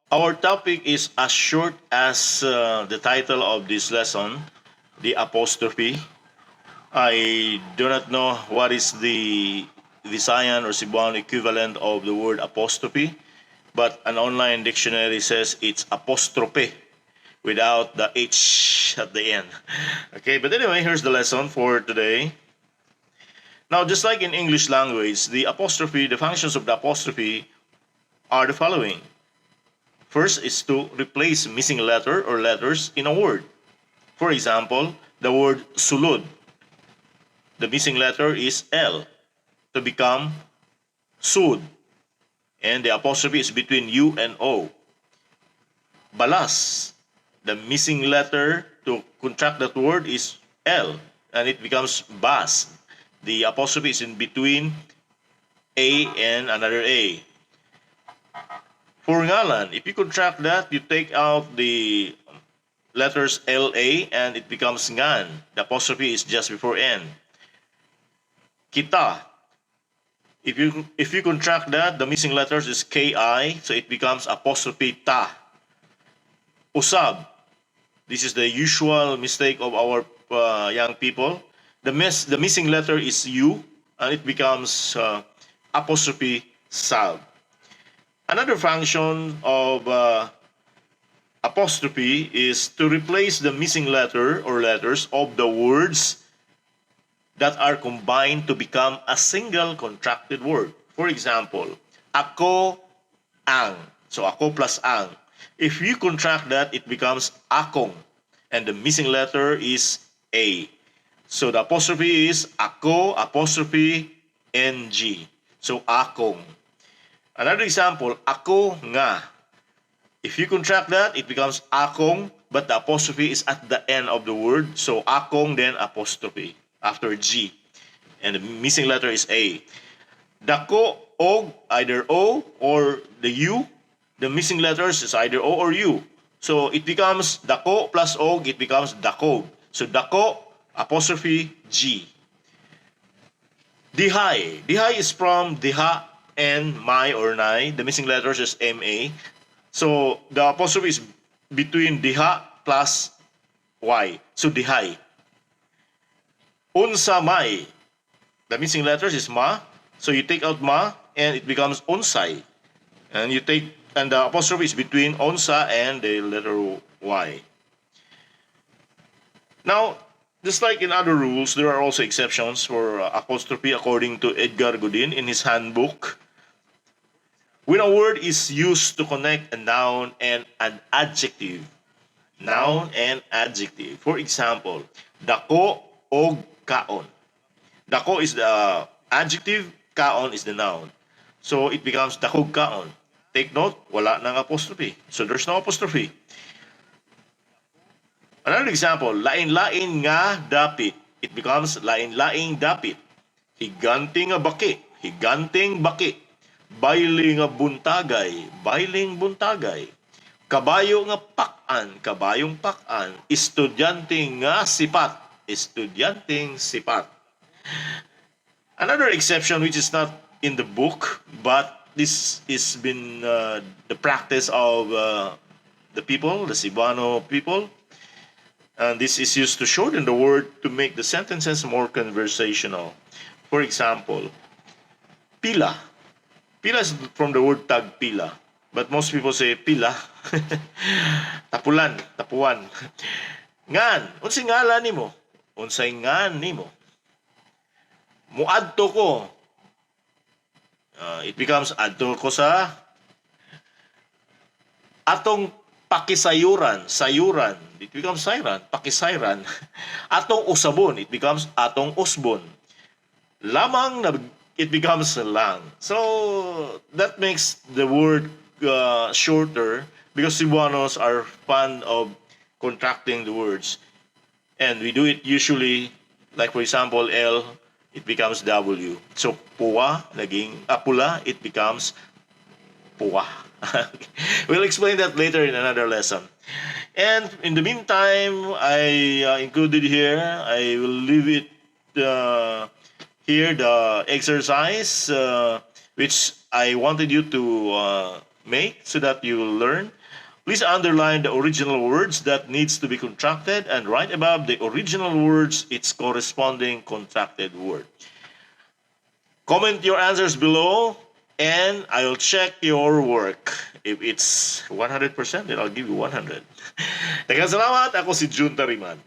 Our topic is as short as the title of this lesson, the apostrophe. I do not know what is the Visayan or Cebuano equivalent of the word apostrophe, but an online dictionary says it's apostrophe without the H at the end. Okay, but anyway, here's the lesson for today. Now, just like in English language, the functions of the apostrophe are the following. First is to replace missing letter or letters in a word. For example, the word sulod. The missing letter is L to become sud, and the apostrophe is between U and O. Balas. The missing letter to contract that word is L, and it becomes bas. The apostrophe is in between A and another A. For ngalan, if you contract that, you take out the letters LA and it becomes ngan. The apostrophe is just before N. Kita. If you contract that, the missing letters is KI, so it becomes apostrophe ta. Usab. This is the usual mistake of our young people. The missing letter is U, and it becomes apostrophe sab. Another function of apostrophe is to replace the missing letter or letters of the words that are combined to become a single contracted word. For example, ako, ang. So ako plus ang. If you contract that, it becomes akong. And the missing letter is A. So the apostrophe is ako apostrophe ng. So akong. Another example, ako nga. If you contract that, it becomes akong, but the apostrophe is at the end of the word. So akong then apostrophe after G. And the missing letter is A. Dako, og, either O or the U. The missing letters is either O or U. So it becomes dako plus og, it becomes dakog. So dako apostrophe G. Dihay. Dihay is from diha and my or nai. The missing letters is MA. So the apostrophe is between diha plus Y. So dihay. Unsa may. The missing letters is ma. So you take out ma and it becomes unsay. And the apostrophe is between unsa and the letter Y. Now, just like in other rules, there are also exceptions for apostrophe according to Edgar Godin in his handbook. When a word is used to connect a noun and an adjective. Noun and adjective. For example, dako og kaon. Dako is the adjective, kaon is the noun. So it becomes dakog kaon. Take note, wala nang apostrophe. So there's no apostrophe. Another example, lain-lain nga dapit. It becomes lain-laing dapit. Higanting nga baki. Higanting baki. Bailing nga buntagay. Bailing buntagay. Kabayo nga pakan. Kabayong pakan. Estudyanteng nga sipat. Estudyanteng sipat. Another exception which is not in the book, but this has been the practice of the people, the Cebuano people. And this is used to shorten the word to make the sentences more conversational. For example, pila. Pila is from the word tagpila. But most people say pila. Tapulan, tapuan. Ngan, unsay ngalan nimo? Unsay ngan nimo? Muadto ko. It becomes adto ko sa atong pakisayuran, sayuran. It becomes sayran, pakisayran. Atong usabon, it becomes atong usbon. Lamang na it becomes lang. So that makes the word shorter because Cebuanos are fond of contracting the words. And we do it usually, like for example, L, it becomes W. So puwa, naging pula, it becomes puwa. We'll explain that later in another lesson. And in the meantime, I included here, I will leave it here, the exercise, which I wanted you to make so that you will learn. Please underline the original words that needs to be contracted and right above the original words its corresponding contracted word. Comment your answers below and I'll check your work. If it's 100%, then I'll give you 100. Daghang salamat. Ako si Jun Tariman.